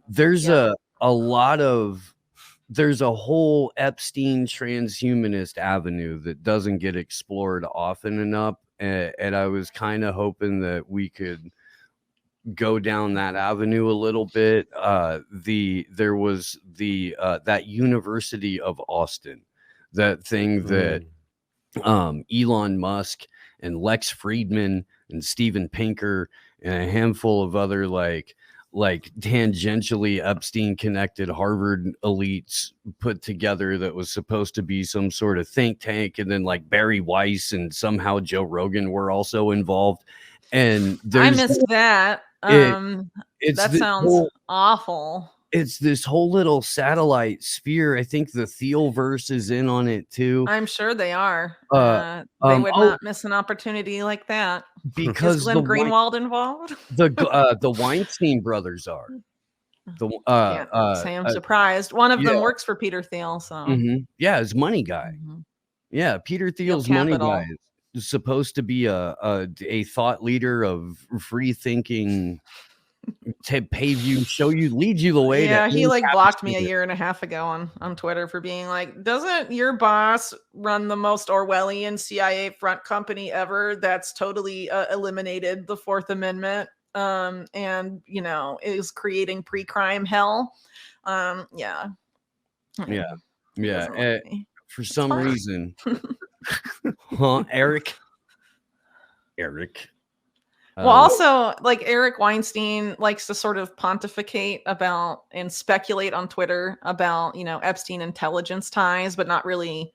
There's Yeah. there's a whole Epstein transhumanist avenue that doesn't get explored often enough, and I was kind of hoping that we could go down that avenue a little bit. There was that University of Austin, that thing that Elon Musk and Lex Friedman and Steven Pinker and a handful of other like tangentially Epstein connected Harvard elites put together, that was supposed to be some sort of think tank, and then like Barry Weiss and somehow Joe Rogan were also involved. And I there's missed that. it's That this sounds whole awful. it's this whole little satellite sphere. I think the Thealverse is in on it too. I'm sure they are. They would Oh, not miss an opportunity like that. Is because Glenn Greenwald involved? the Weinstein brothers are. Can't say I'm surprised. One of them works for Peter Thiel, so yeah, his money guy. Yeah, Peter Thiel's money guy is supposed to be a thought leader of free thinking, to pave you, lead you the way. Yeah, he like blocked me a year and a half ago on Twitter for being like, doesn't your boss run the most Orwellian CIA front company ever that's totally eliminated the Fourth Amendment and is creating pre-crime hell? Yeah. For some reason. Huh, Eric. Well, also, like, Eric Weinstein likes to sort of pontificate about and speculate on Twitter about, Epstein intelligence ties, but not really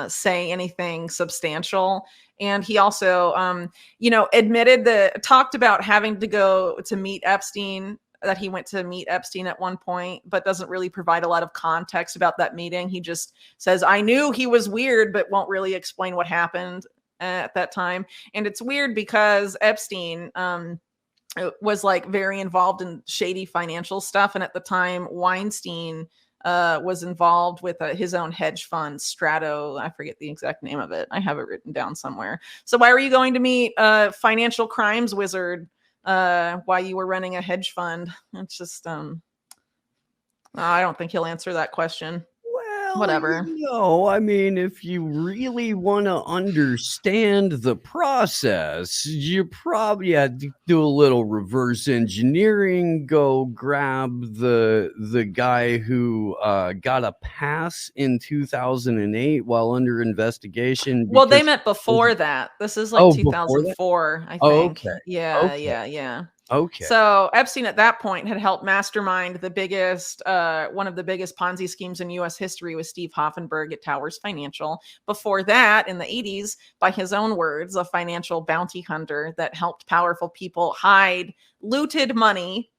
say anything substantial. And he also, talked about having to go to meet Epstein, that he went to meet Epstein at one point, but doesn't really provide a lot of context about that meeting. He just says, I knew he was weird, but won't really explain what happened at that time. And it's weird because Epstein was like very involved in shady financial stuff. And at the time, Weinstein was involved with his own hedge fund, Strato. I forget the exact name of it. I have it written down somewhere. So why were you going to meet a financial crimes wizard while you were running a hedge fund? It's just, I don't think he'll answer that question. Well, whatever. I mean, if you really want to understand the process, you probably had to do a little reverse engineering. Go grab the guy who got a pass in 2008 while under investigation. Well, they met before that. This is like 2004, I think. Okay. Yeah. Okay. So Epstein at that point had helped mastermind the biggest, one of the biggest Ponzi schemes in U.S. history with Steve Hoffenberg at Towers Financial. Before that, in the 80s, by his own words, a financial bounty hunter that helped powerful people hide looted money.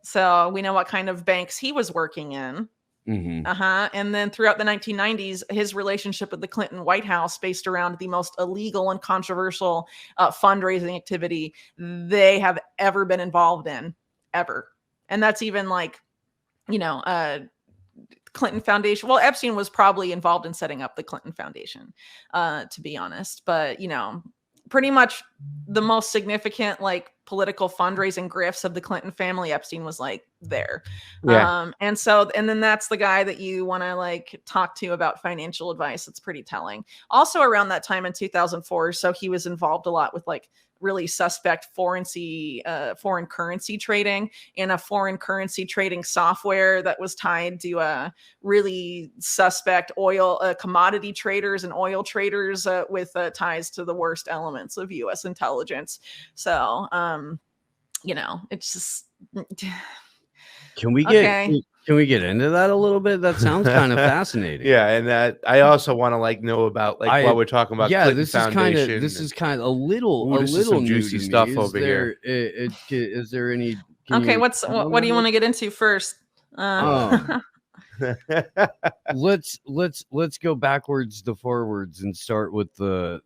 So we know what kind of banks he was working in. And then throughout the 1990s, his relationship with the Clinton White House based around the most illegal and controversial fundraising activity they have ever been involved in, ever. And that's even like, Clinton Foundation. Well, Epstein was probably involved in setting up the Clinton Foundation, to be honest. But, pretty much the most significant like political fundraising grifts of the Clinton family, Epstein was like there. Yeah. And then that's the guy that you want to like talk to about financial advice. It's pretty telling. Also around that time in 2004. So he was involved a lot with like really suspect foreign currency trading and a foreign currency trading software that was tied to really suspect oil commodity traders and oil traders with ties to the worst elements of U.S. intelligence. So, it's just. Can we get into that a little bit? That sounds kind of fascinating. Yeah, and that I also want to know about what we're talking about. Yeah, Clinton this Foundation is kind of a little juicy stuff over here. Is there any? Okay, what do you want to get into first? Let's go backwards to forwards and start with the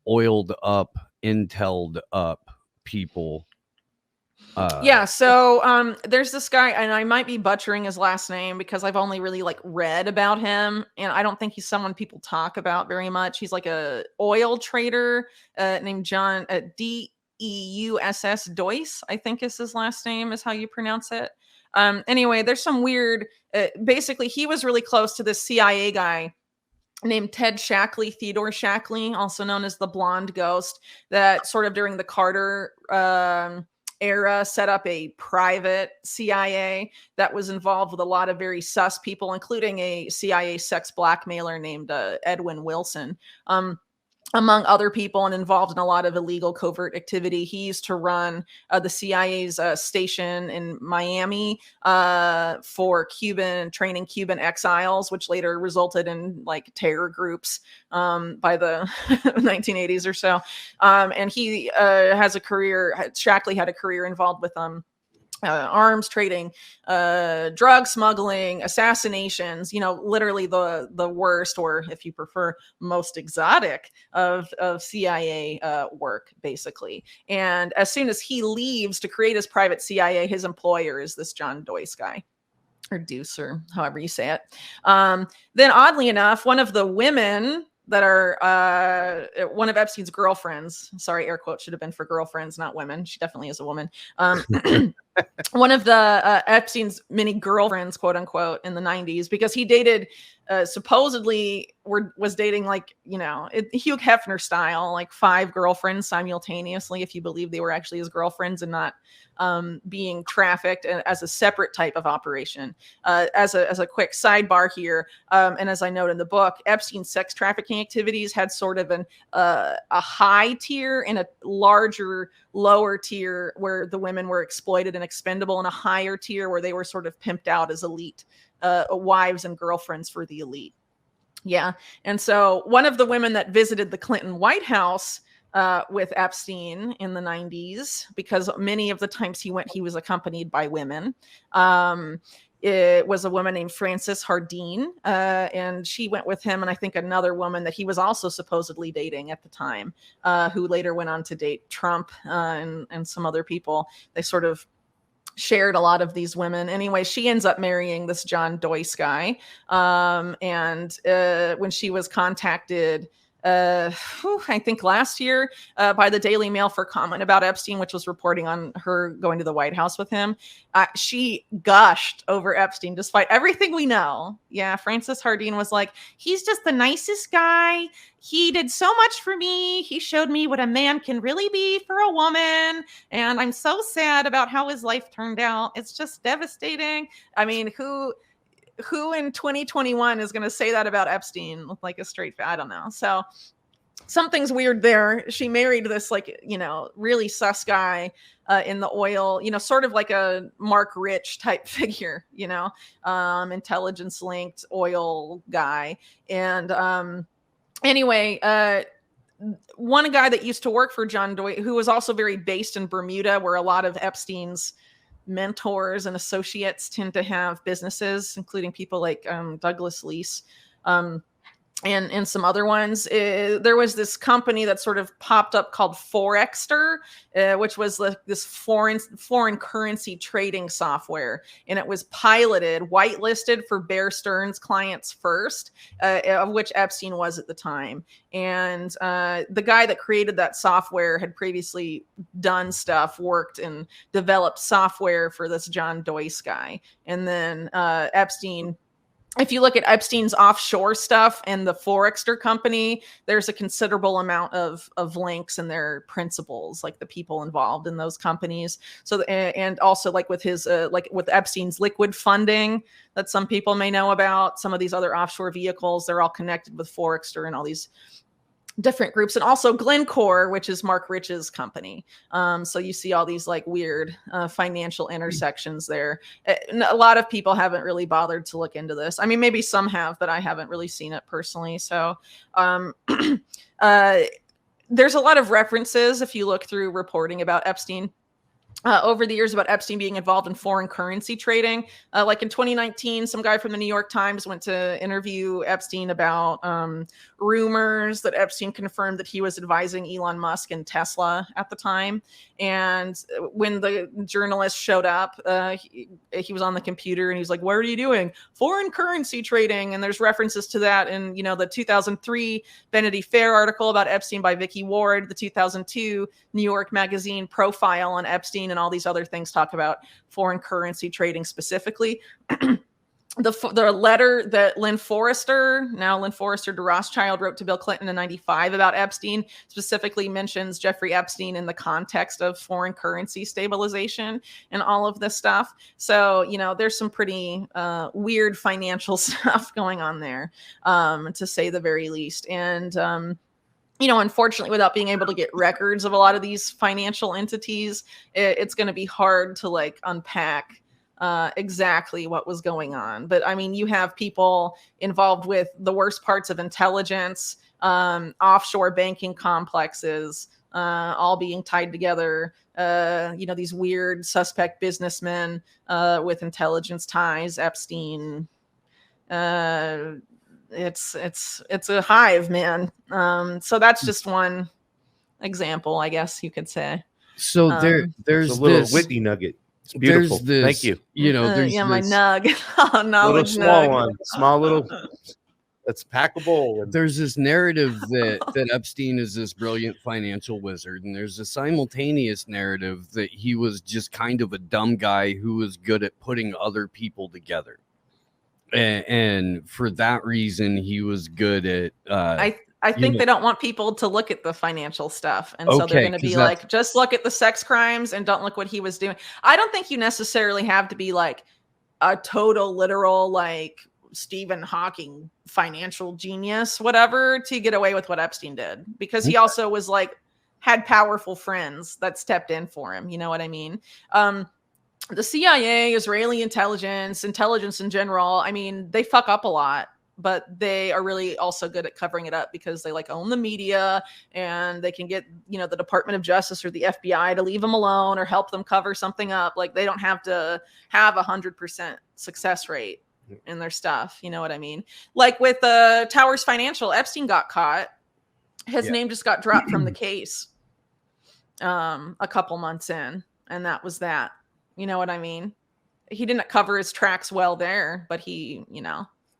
oiled up, intel'd up people. So there's this guy, and I might be butchering his last name because I've only really like read about him, and I don't think he's someone people talk about very much. He's like a oil trader named John Doyce, I think is his last name, is how you pronounce it. Anyway, there's some weird, basically he was really close to this CIA guy named Ted Shackley, Theodore Shackley, also known as the Blonde Ghost, that sort of during the Carter era set up a private CIA that was involved with a lot of very sus people, including a CIA sex blackmailer named Edwin Wilson. Among other people, and involved in a lot of illegal covert activity. He used to run the CIA's station in Miami for training Cuban exiles, which later resulted in like terror groups by the 1980s or so. And he has a career, Shackley had a career involved with arms trading, drug smuggling, assassinations, literally the worst, or if you prefer, most exotic of CIA work, basically. And as soon as he leaves to create his private CIA, his employer is this John Doyce guy, or Deuce, or however you say it. Then oddly enough, one of the women that are one of Epstein's girlfriends, sorry, air quote should have been for girlfriends, not women. She definitely is a woman. One of the Epstein's many girlfriends, quote unquote, in the 90s, because he dated, supposedly was dating like, Hugh Hefner style, like 5 girlfriends simultaneously, if you believe they were actually his girlfriends and not being trafficked as a separate type of operation. As a quick sidebar here, and as I note in the book, Epstein's sex trafficking activities had sort of a high tier and a larger lower tier where the women were exploited and expendable, and a higher tier where they were sort of pimped out as elite wives and girlfriends for the elite. Yeah. And so one of the women that visited the Clinton White House with Epstein in the 90s, because many of the times he went, he was accompanied by women. It was a woman named Frances Hardine, and she went with him, and I think another woman that he was also supposedly dating at the time, who later went on to date Trump and some other people. They sort of shared a lot of these women. Anyway, she ends up marrying this John Doyce guy. And when she was contacted, I think last year by the Daily Mail for comment about Epstein, which was reporting on her going to the White House with him, she gushed over Epstein despite everything we know. Yeah, Frances Hardine was like, he's just the nicest guy. He did so much for me. He showed me what a man can really be for a woman. And I'm so sad about how his life turned out. It's just devastating. I mean, who in 2021 is going to say that about Epstein with like a straight face? I don't know. So something's weird there. She married this really sus guy in the oil, sort of like a Mark Rich type figure, intelligence linked oil guy. And anyway, one guy that used to work for John Doyce, who was also very based in Bermuda, where a lot of Epstein's mentors and associates tend to have businesses, including people like Douglas Leese and some other ones. There was this company that sort of popped up called Forexter, which was like this foreign currency trading software, and it was piloted, whitelisted for Bear Stearns clients first, of which Epstein was at the time. And the guy that created that software had previously done stuff, worked and developed software for this John Doyce guy. And then Epstein, if you look at Epstein's offshore stuff and the Forexter company, there's a considerable amount of links and their principles, like the people involved in those companies. So, and also like with his, like with Epstein's liquid funding that some people may know about, some of these other offshore vehicles, they're all connected with Forexter and all these different groups, and also Glencore, which is Mark Rich's company. So you see all these like weird financial intersections there. A lot of people haven't really bothered to look into this. I mean, maybe some have, but I haven't really seen it personally. So there's a lot of references if you look through reporting about Epstein over the years about Epstein being involved in foreign currency trading. Like in 2019, some guy from the New York Times went to interview Epstein about rumors that Epstein confirmed that he was advising Elon Musk and Tesla at the time. And when the journalist showed up, he was on the computer and he was like, "What are you doing?" "Foreign currency trading." And there's references to that in, the 2003 Vanity Fair article about Epstein by Vicky Ward, the 2002 New York Magazine profile on Epstein, and all these other things talk about foreign currency trading specifically. The letter that Lynn Forrester to Rothschild, wrote to Bill Clinton in 95 about Epstein specifically mentions Jeffrey Epstein in the context of foreign currency stabilization and all of this stuff. So, there's some pretty weird financial stuff going on there, to say the very least. And, unfortunately, without being able to get records of a lot of these financial entities, it's going to be hard to unpack exactly what was going on. But I mean, you have people involved with the worst parts of intelligence, offshore banking complexes, all being tied together. These weird suspect businessmen with intelligence ties, Epstein. It's a hive, man. So that's just one example, I guess you could say. So there's a little this Whitney nugget. It's beautiful. Thank you. There's my this, nug. Knowledge small nug. one, small little. That's packable. There's this narrative that Epstein is this brilliant financial wizard, and there's a simultaneous narrative that he was just kind of a dumb guy who was good at putting other people together. And for that reason, he was good at. I think they don't want people to look at the financial stuff, and so they're going to be like, just look at the sex crimes and don't look what he was doing. I don't think you necessarily have to be like a total literal Stephen Hawking financial genius, whatever, to get away with what Epstein did, because he also was had powerful friends that stepped in for him. You know what I mean? The CIA, Israeli intelligence in general, I mean, they fuck up a lot, but they are really also good at covering it up because they own the media, and they can get, the Department of Justice or the FBI to leave them alone or help them cover something up. They don't have to have 100% success rate in their stuff. You know what I mean? With Towers Financial, Epstein got caught. His name just got dropped from the case a couple months in, and that was that. You know what I mean? He didn't cover his tracks well there, but he,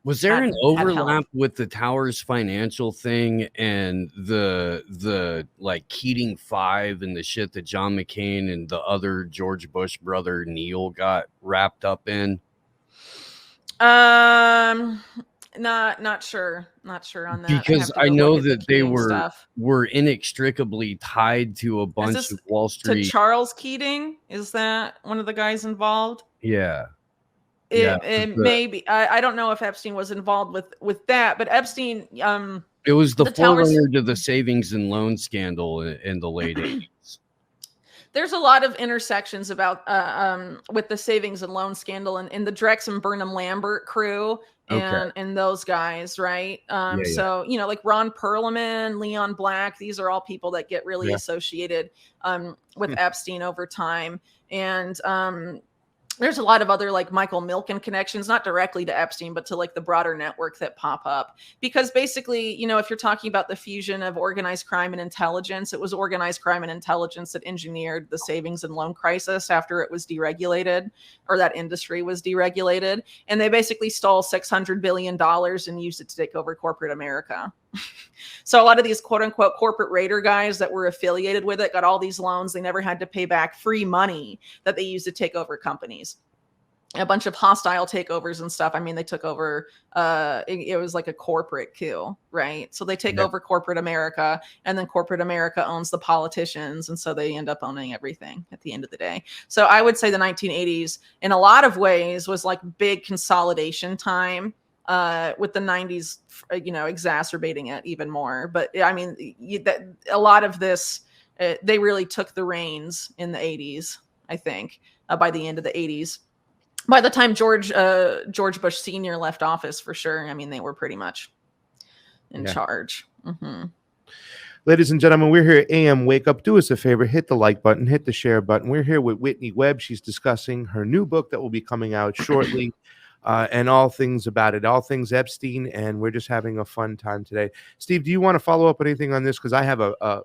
Was there an overlap with the Towers Financial thing and the Keating Five and the shit that John McCain and the other George Bush brother Neil got wrapped up in? Not sure on that. Because I know that they were inextricably tied to a bunch of Wall Street. To Charles Keating? Is that one of the guys involved? Yeah. It maybe. I don't know if Epstein was involved with that, but Epstein. It was the forerunner to the savings and loan scandal in the late 80s. There's a lot of intersections about with the savings and loan scandal and the Drex and Burnham Lambert crew and those guys, right? So, Ron Perlman, Leon Black, these are all people that get really associated with Epstein over time. And there's a lot of other Michael Milken connections, not directly to Epstein, but to the broader network that pop up. Because basically, if you're talking about the fusion of organized crime and intelligence, it was organized crime and intelligence that engineered the savings and loan crisis after it was deregulated, or that industry was deregulated. And they basically stole $600 billion and used it to take over corporate America. So a lot of these quote unquote corporate raider guys that were affiliated with it got all these loans. They never had to pay back free money that they used to take over companies. A bunch of hostile takeovers and stuff. I mean, they took over, it was a corporate coup, right? So they take over corporate America, and then corporate America owns the politicians. And so they end up owning everything at the end of the day. So I would say the 1980s in a lot of ways was big consolidation time. With the 90s, exacerbating it even more. But I mean, a lot of this, they really took the reins in the 80s, I think, by the end of the 80s. By the time George Bush Sr. left office, for sure, I mean, they were pretty much in charge. Mm-hmm. Ladies and gentlemen, we're here at AM Wake Up. Do us a favor, hit the like button, hit the share button. We're here with Whitney Webb. She's discussing her new book that will be coming out shortly, and all things about it, all things Epstein, and we're just having a fun time today. Steve, do you want to follow up anything on this? Because I have a